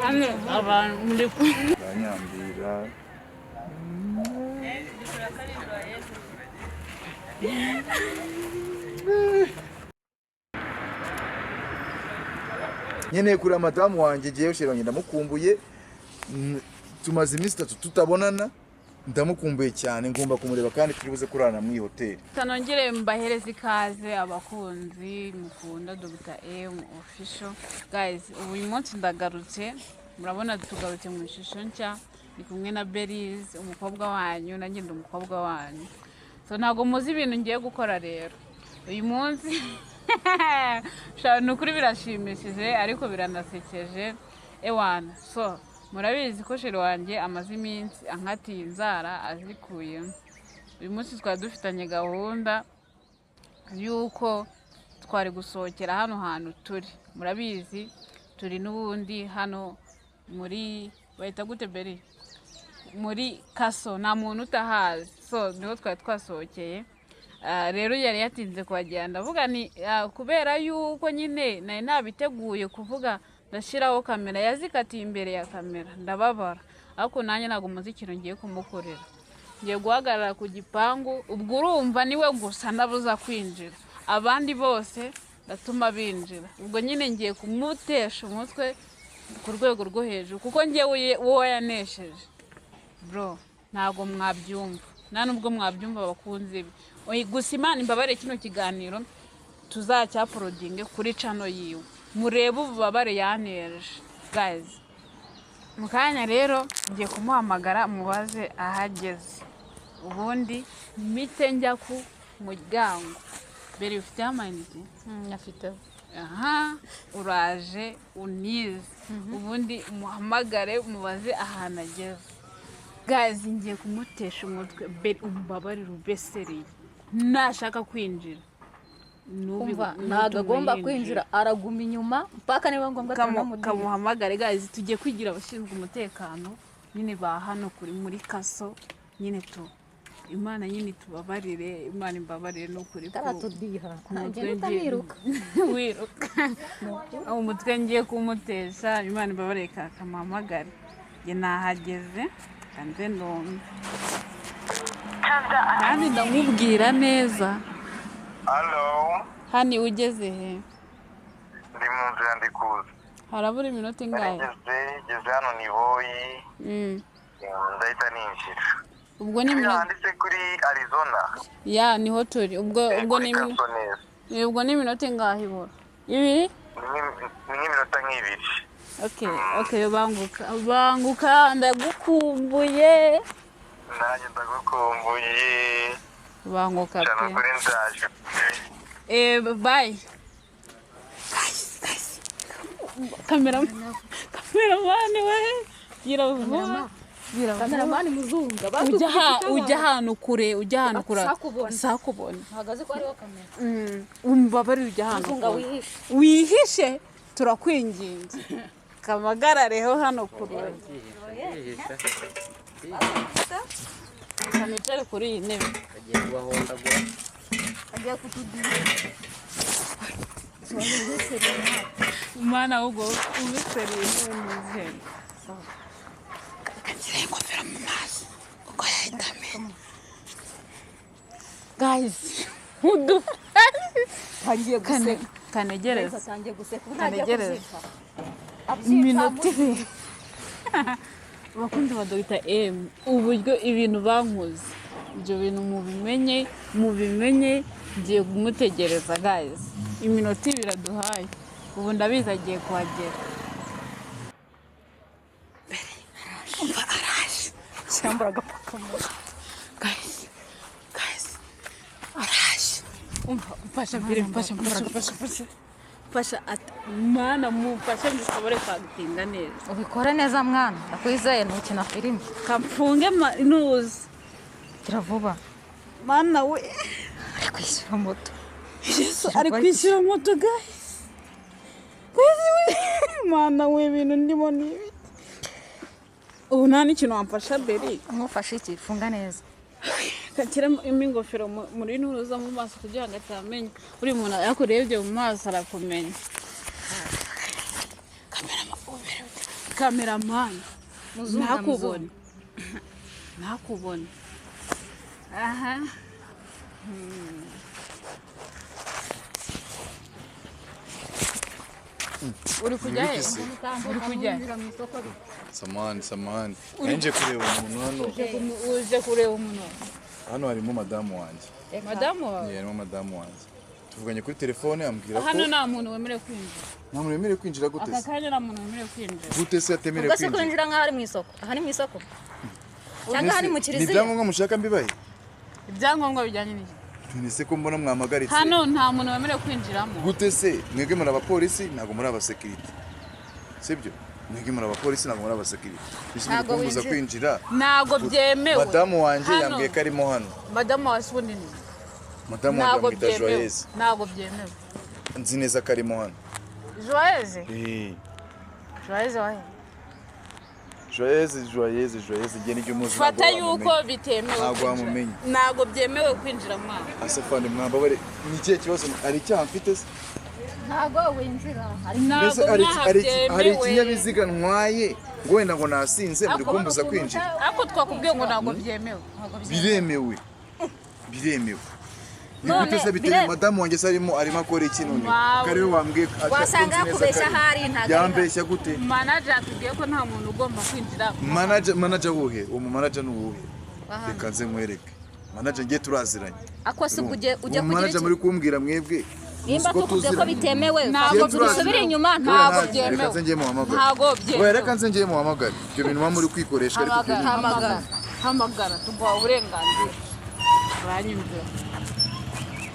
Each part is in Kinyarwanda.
hano abantu muri banyambira nyene kuri madamu wanje giye ushiranye ndamukumbuye tumaze iminsi 3 tutabonana ndamukumbuye cyane ngomba kumureba kandi turibuze kurana mu hoteli tanongere mbahereza ikaze abakunzi mukunda Dr. M official guys uyu munsi ndagarutse murabona tugarutse mu ishusho nshya ni kumwe na Berries umukobwa wanyu nanjye umukobwa wanyu so ntago muzi ibintu ngiye gukora rero uyu munsi shano kuri birashimishije ariko biranasekeje ewana so murabizi ko sheri wanjye amaze iminsi ankatiye inzara azikuye uyu munsi twari dufitanye gahunda yuko twari gusohokera hano hantu turi murabizi turi n'ubundi hano muri bahita gute Beri muri Kaso nta muntu utahazi so niho twari twasohokeye rero yari yatinze kuhagera ndavuga ni kubera yuko nyine nari nabiteguye kuvuga ndashiraho kamera yazikatiye imbere ya kamera ndababara ariko nanjye ntago muzikiro ngiye kumukorera ngiye guhagarara ku gipangu ubwo urumva niwe gusa ndabuza kwinjira abandi bose ndatuma binjira ubwo nyine ngiye kumutesha umutwe ku rwego rwo hejuru kuko ngiye wowe yanesheje bro ntago mwabyumva nta nubwo mwabyumva abakunzi gusa Imana imbabare kino kiganiro tuzacyaporodinge kuri channel yiwe murebe ububabare yanereje guys mukanya rero ngiye kumuhamagara mubaze ahageze ubundi mite njya ku muryango Beri ufite amayinite afite aha uraje unize ubundi muhamagare mubaze ahantu ageze guys ngiye kumutesha umutwe Beri umbabarira ubesereye nashaka kwinjira umva ntago agomba kwinjira araguma inyuma mpaka niba ngombwa kamuhamagare guys tugiye kwigira abashinzwe umutekano nyine ba hano kuri muri Kaso nyine Imana nyine tubabarire Imana imbabarire no kuri taratudiha ngenda niruka wiruka umutwe ngiye kumutesha Imana imbabarire kamuhamagare nge nahageze kanze ndonga kandi ndamubwira neza. Hello. Hani ugeze he? Ndi mu nzira ndi kuza. Harabura iminota ingahe? Ngeze hano Niboyi. Ndahita ninjira. Ubwo ni minota ndetse kuri Arizona. Ya niho turi. Ubwo ni minota ingahe ibura? Ibiri? Ni minota nk'ibiri. Okay, banguka ndagukumbuye. Nanjye ndagukumbuye. Banguka pe. Cyane kuri ndaje. Bye. Guys. Cameraman we. Cameraman muzunga. Ujya hano kure. Sakubona. Hagaze ko ariho kamera. Umva bari ujya hano. Muzunga Wihishe turakwinginze. Kamagarareho hano kure. Kanicare kuri iyi ntebe. Agiye kubahondagura. Agiye kutudira. Umwana ubwo ubiseriye n'ize. Kagira ingofero mu maso. Uko yahitame. Guys, tangiye guseka. Kanegereza. Tangiye guseka. Kanegereza. Iminota ibiri. Bakundi ba Dr. M uburyo ibintu bankoze ibyo bintu mubimenye ngiye kumutegereza guys iminota biraduhaye ubu ndabiza agiye kuhagera araje cyambara agapaka guys araje mfasha mbere fasha mana mufashe mukabore kwagutinda neza ubikora neza mwana ndakwizeye ntukina filime kamfunge nuzi kiravuba mana we ari kwishyura moto ari kwishyura moto guys mana we ibintu ndimo nibi ubu nta n'ikintu wamfasha Beri nkufashe iki funga neza kakiramo ingofero muri nuruza mu maso kugira ngo atamenye uri umuntu yakurebye mu maso arakumenya cameraman nakubone aha uri kujya samani nje kureba umuntu hano uje kureba umuntu hano harimo madamu wanjye harimo madamu wanjye tuvuganye kuri telefone ambwira ko hano nta muntu wemerewe kwinjira nta muntu wemerewe kwinjira gute aka kanya nta muntu wemerewe kwinjira gute se atemerewe kwinjira ugase kwinjira nk'aho ari mu isoko aha ni mu isoko cyangwa hari mu kiriziya ni ibyangombwa mushaka mbibaye ibyangombwa bijyanye n'iki nise ko mbona mwamagaritse hano nta muntu wemerewe kwinjiramo gute se mwebwe muri abapolisi ntabwo muri abasekirite sibyo mwebwe muri abapolisi ntabwo muri abasekirite bishinzwe kumbuza kwinjira ntabwo byemewe madamu wanjye yambwiye ko arimo hano madamu wasundi ni madamu wanjye amwita Joyeuse ntabwo byemewe nzi neza ko arimo hano Joyeuse Joyeuse wahe Joyeuse ngiye n'icyo muzi fata yuko bitemewe ntabwo wamumenye ntabwo byemewe kwinjira mwana asafande mwambabare ni ikihe kibazo ari icyaha mfite se ntabwo winjira hari ikinyabiziga ntwaye ngo wenda ngo nasinze muri kumbuza kwinjira ariko twakubwiye ngo ntabwo byemewe biremewe none se bitewe madamu wanjye sarimo arimo akora iki none kare wambwiye wasanga yakubeshya hari ntago yambeshya gute manager atubwiye ko nta muntu ugomba kwinjira manager wuhe manager n'uwuhe reka nze nkwereke manager ngiye turaziranye akwase ujye kugira manager muri kumbwira mwebwe nimba tukubye ko bitemewe ntabwo dusubira inyuma ntabwo byemewe reka nze ngiye muhamagara ntabwo byemewe reka nze ngiye muhamagara ibyo bintu muba muri kwikoresha ariko hamagara tuguha uburenganzira uranyumvira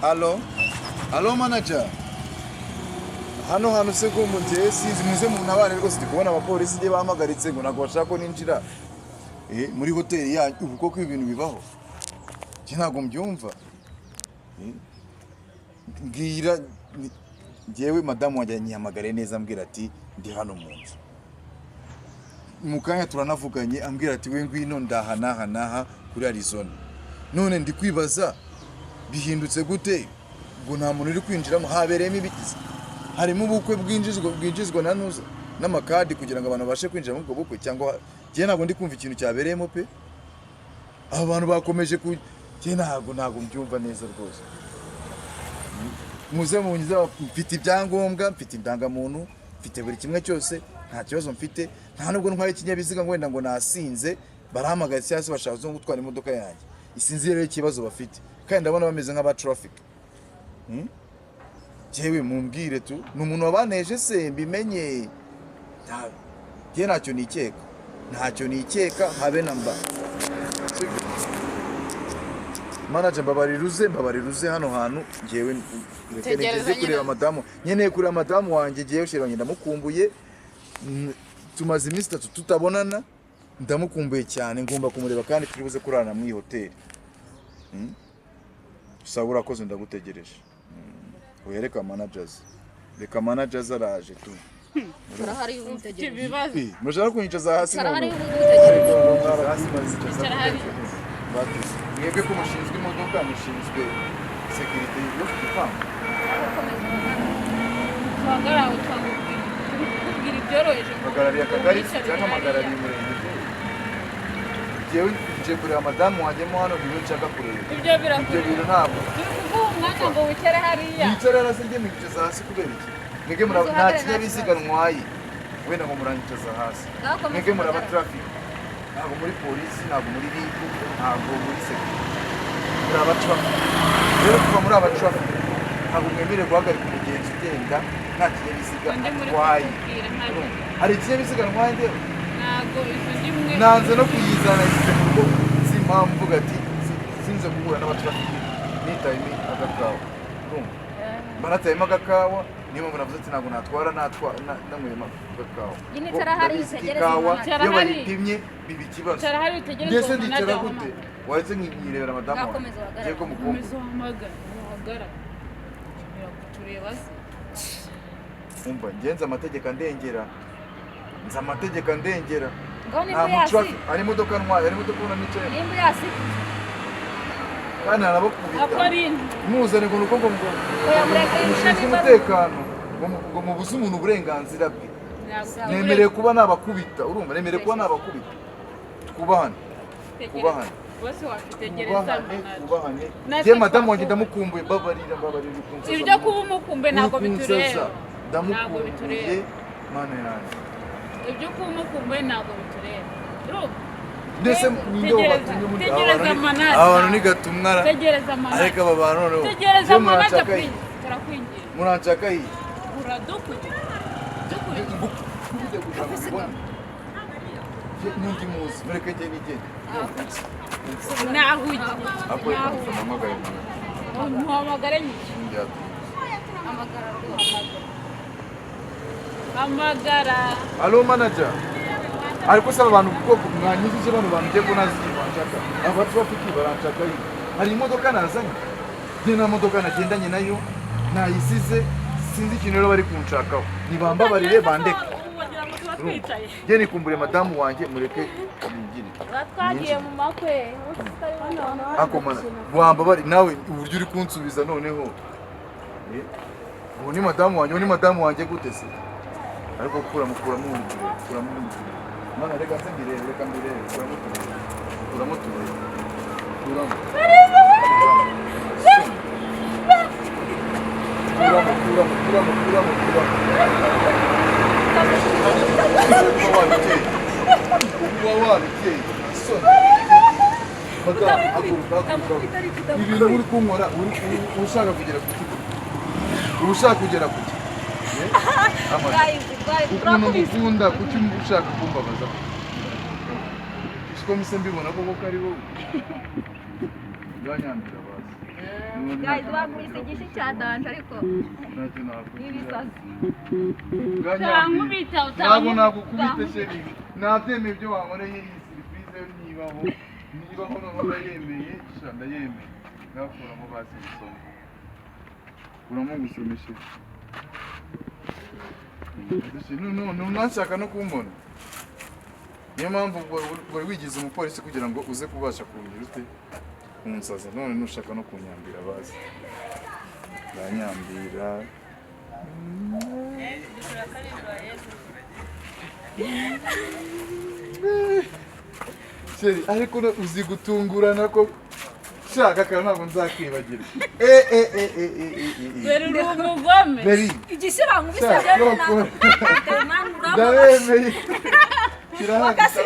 Allo manager hano se ko mungiye sinzi muze mu ntabare rwose ndi kubona abapolisi ngiye bahamagaritse ngo ntabwo bashaka ko ninjira muri hoteli yanyu ubu koko ibintu bibaho ntabwo mbyumva mbwira ngewe madamu wanjye nyihamagare neza ambwira ati ndi hano mu nzu mu kanya turanavuganye ambwira ati we ngwino ndahanaha kuri Arizona none ndi kwibaza bihindutse gute ngo nta muntu uri kwinjiramo habereyemo ibigize harimo ubukwe bwinjizwa na nuza n'amakadi kugira ngo abantu babashe kwinjira mu bukwe cyangwa njye ntabwo ndi kumva ikintu cyabereyemo pe abo bantu bakomeje njye ntabwo mbyumva neza rwose muze munyiza mfite ibyangombwa mfite indangamuntu mfite buri kimwe cyose nta kibazo mfite nta nubwo ntwaye ikinyabiziga ngo wenda ngo nasinze barahamagaye cyangwa se bashaka zo gutwara imodoka yanjye isinzi rero ikibazo bafite kandi ndabona bameze nk'aba traffic jewe mumbwire tu ni umuntu wabaneje se mbimenye njye ntacyo nikeka habe namba manager mbabariruze hano hantu ngewe ntegereje kureba madamu nkeneye kureba madamu wanjye ngewe shiranye ndamukumbuye tumaze iminsi 3 tutabonana ndamukumbuye cyane ngomba kumureba kandi turibuze kurana mu hoteli sawa urakoze ndagutegereje wereka managers araje tu turahari umutegereje murashaka kunyicaza hasi turahari umutegereje mwebwe ko mushinzwe imodoka mushinzwe security yo kuvanga twagaraho twangubwira ibyoroheje magarari akagari cyangwa magarari murenge jewe nje kureba madamu wanjye mo hano niwe nshaka kureba ibyo bintu ntabwo umwanya ngo wicare hariya yicara se njye mwicaza hasi kubera iki mwebwe nta kinyabiziga ntwaye wenda ngo muranyicaza hasi mwebwe muraba traffic ntabwo muri polisi ntabwo muri RIB ntabwo muri security muri aba traffic rero kuva muri aba traffic ntabwo mwemerewe guhagarika umugenzi ugenda nta kinyabiziga ntwaye hari ikinyabiziga ntwaye ndewe ntabwo izo ndimwe nanze no kuyizana isize kuko simpamvu mvuga ati sinze guhura n'abatrafiki nitayime agakawa baratayime agakawa niyo mpamvu navuze ati ntabwo nanyweyemo agakawa iyo bayipimye biba ikibazo mbese ndicara gute wahise nkirebera madamu wawe ngiye ko mukumva umva ngenze amategeko andengera nzi amategeko andengera nta mutraffic hari imodoka ntwaye hari imodoka ubona nicaye kandi arabakubita Akorin. muzane ngo nuko ngo oya mureke mushinzwe umutekano ngo mubuze umuntu uburenganzira bwe nemereye kuba nabakubita urumva nemereye kuba nabakubita twubahane twubahane Bose wafitegereza twubahane je madamu wanjye ndamukumbuye babarira kunsaza ibyo kuba umukumbe ntabwo bitureba ndamukumbuye mana yanjye ibyo kuba umukumbe ntabwo bitureba ndetse ninde wabatumye muri tegereza manata abantu ni gatumwara tegereza manata ariko aba bantu noneho tegereza manata turakwingira muranshaka iyi uradukuje n'undi muzi mureke njye nigende nahuye akoye kumpamagaye muhamagare nyiki hamagara halo manager ariko saba abantu kuko mwanyizije bano bantu ngiye kunazi banshaka abatu bafite baranshaka iyi hari imodoka nazanye njye na modoka nagendanye nayo nayisize sinzi ikintu rero bari kunshakaho nibambabarire bandeke njye nikumbure madamu wanjye mureke amugire twagiye mu makwe ako mana wambabari nawe uburyo uri kunsubiza noneho ubu ni madamu wanjye gute se ariko kuramo mana reka nse mbirebe kuramo ibintu uri kunkora ushaka kugera ku kigo ushaka kugera ku kigo ukuntu ngukunda kuki ushaka kumbabaza siko mise mbibona koko ko ari wowe bwanyambira bazi guys bagwise igishi cya danje ariko ntacyo nakubwira n'ibisazi utankubita ntabwo nakukubita sheri nabyemeye ibyo wankoreye iyi siripurize nibaho noneho ndayemeye ndayemeye ngakuramo bazi gusoma kuramo gusomeshe ntunashaka no kumbona niyo mpamvu wari wigize umupolisi kugira ngo uze kubasha kungira ute kunsaza none nushaka no kunyambira bazi banyambira sheri ariko uzi gutungurana ko shaka kandi ntabwo nzakwibagirwa beri uri umugome beri igishyira mu bisabye ndabemeye kirahagisa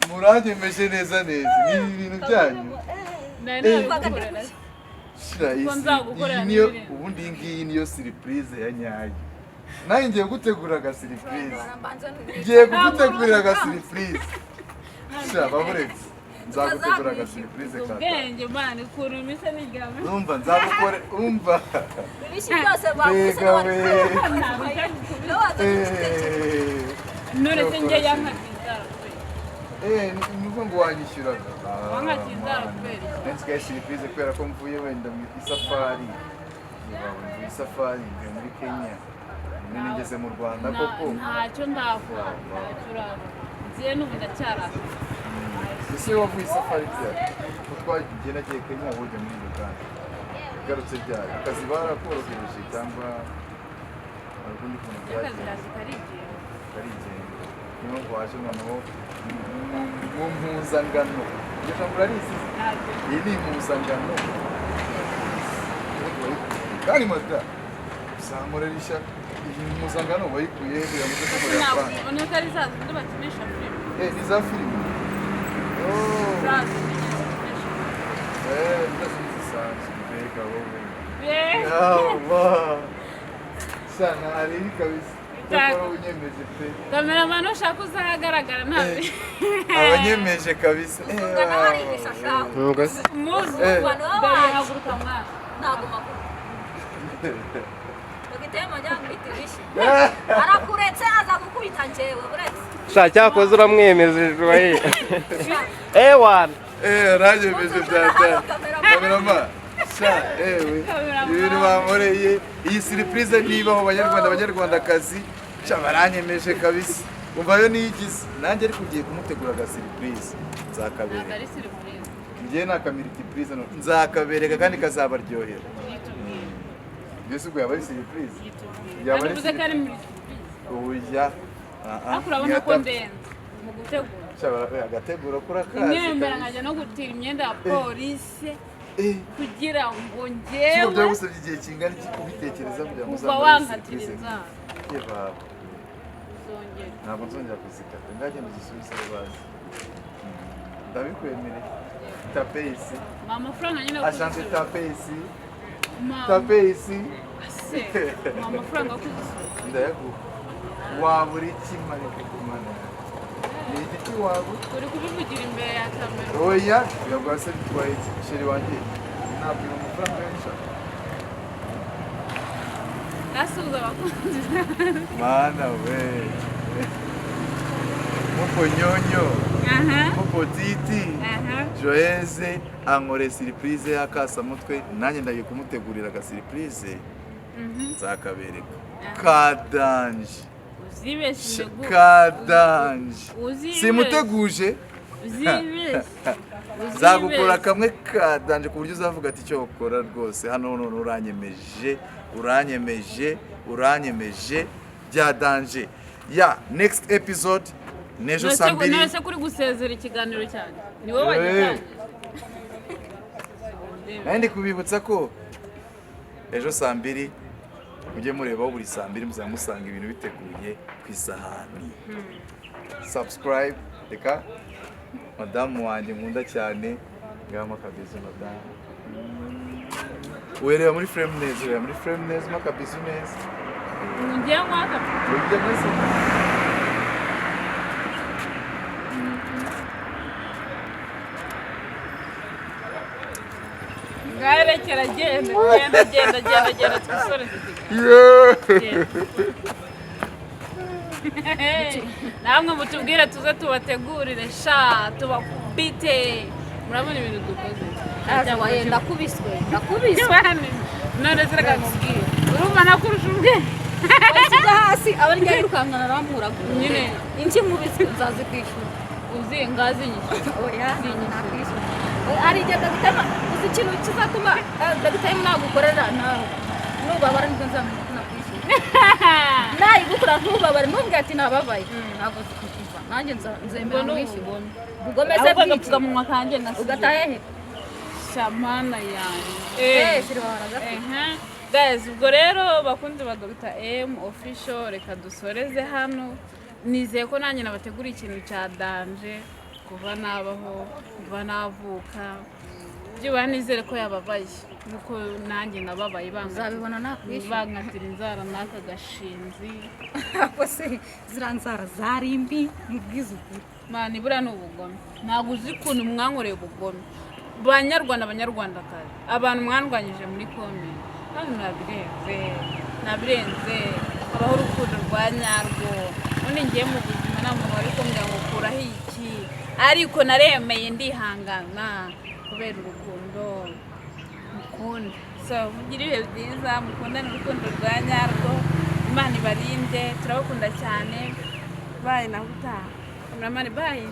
muranyemeje neza ni ibintu byanyu ubundi iyi ngiyi niyo siripurize ya nyayo nawe ngiye gutegura agasiripurize baburetse nzagutegura agasiripurize ubwenge mani ukuntu imise n'iryame umva nzagukore umva ibishi byose baguze none se njye yankatizara nuko ngo wanyishyuraga wankatizara kubera nsigaye siripurize kubera ko mvuye wenda mu isafari mvuye muri Kenya none ngeze mu Rwanda koko ntacyo ndakora nziye n'ubu ndacyarasa ese wavuye isafari ryari ko twagiye nagiye Kenya wujya muri Uganda garutse ryari akazi barakorohereje cyangwa ubundi kuntu karigenga niyo ngo waje noneho mu mpuzangano iyo jambo urarizi iyi ni impuzangano kandi mata usamurera ishyaka iyi mpuzangano wayikuye kugira ngo uze kumurira abana none ko ari za zindi bakinisha filime ni za filime za zindi ndazi zisanzwe mbega wowe bakinisha yawa sana ari kabisa cyakora unyemeje pe kameramani ushaka uzahagaragara ntazi abanyemeje kabisa muzi haguruka mwana ntabwo makuru bagitema njyana kwita ibishi arakuretse aza gukubita njyewe uretse cyakoze uramwemezejwe wana aranyemeje byatari kamerama ibintu bankoreye iyi siripurize nibaho abanyarwandakazi baranyemeje kabisa umva yo niyigize nanjye ariko ugiye kumutegura aga surprise nzakabereka ntabwo ari surprise ngiye nakamiriki surprise no nzakabereka kandi kazabaryohera mbese ubwo yaba ari surprise yaba ari uvuze ko ari muri oya ariko urabona ko ndenze mu gutegura agategura kuri akazi imyenda nkajya no gutira imyenda ya polisi kugira ngo njyewe njyewe gusabye igihe kingana iki kubitekereza kugira ngo kuva wankatira inzara ntabwo nzongera kuzikata ngagenda uzisubize bazi ndabikwemereye tapesi amafaranga nyine ashanje tapesi mama tapesi se amafaranga kuzisura ndayaguha waba uri kimare kukumana ni igiti waba uri kubivugira imbere ya kamera oya yabwa se bitwaye sheri wanjye ntabwo amafaranga yanshaka nasubiza abakunzi mana we mupo nyonyo mupo titi Joyeze ankore surprise y'akasamutwe nanjye ndagiye kumutegurira aga surprise nzakabereka kadanje uzibeshye kadanje simuteguje uzibeshye zagukora kamwe kadanje ku buryo uzavuga ati icyo ukora rwose hano none uranyemeje bya danje ya next episode nejo saa 2 nese kuri gusezera ikiganiro cyane ni wowe wagitangiye ndi kubibutsa ko ejo saa 2 mujye murebaho buri saa 2 muzamusanga ibintu biteguye ku isahani subscribe reka madamu wanjye nkunda cyane ngama kabizo madamu wereba muri frame neza makabizo neza ngiye mwaka ujye mwese ngarekera genda twisore namwe mutubwire tuze tubategurire sha tubakubite murabona ibintu dukoze waye ndakubiswe none ziraga nkubwire urumva nakurusha ubwenge wasiga hasi abari njya yirukankana arampuragura nyine inki mubiswe nzazi kwishura uzi ngazi nyinshi oya nakwishyura ari igihe dagitema uzi ikintu kizatuma dagitema nagukorera nawe nubabara nibwo nzamenya ko nakwishyura nayigukora ntubabare ntumbwire ati nababaye ntabwo zikukiva nanjye nzemera nkwishyura bugomeze bw'iki mu kanjye ugatahe he shamana yanjye guys ubwo rero bakunze ba Dr. M official reka dusoreze hano nizeye ko nanjye nabateguriye ikintu cya danje kuva nabaho kuva navuka byiba nizere ko yababaye nuko nanjye nababaye uzabibona nakwishyura bankatira inzara n'aka gashinzi ako se ziriya nzara zari mbi mubwiza ukuri mani buriya ni ubugome ntabwo uzi ukuntu mwankoreye ubugome banyarwandakazi abantu mwandwanyije muri komenti hano nabirenze habaho urukundo rwa nyarwo ubundi ngiye mu buzima nta muntu wari kumbwira ngo ukuraho iki ariko naremeye ndihangana kubera urukundo mukunda so mugire ibihe byiza mukundane urukundo rwa nyarwo Imana ibarinde turabakunda cyane bayi naho utaha bayi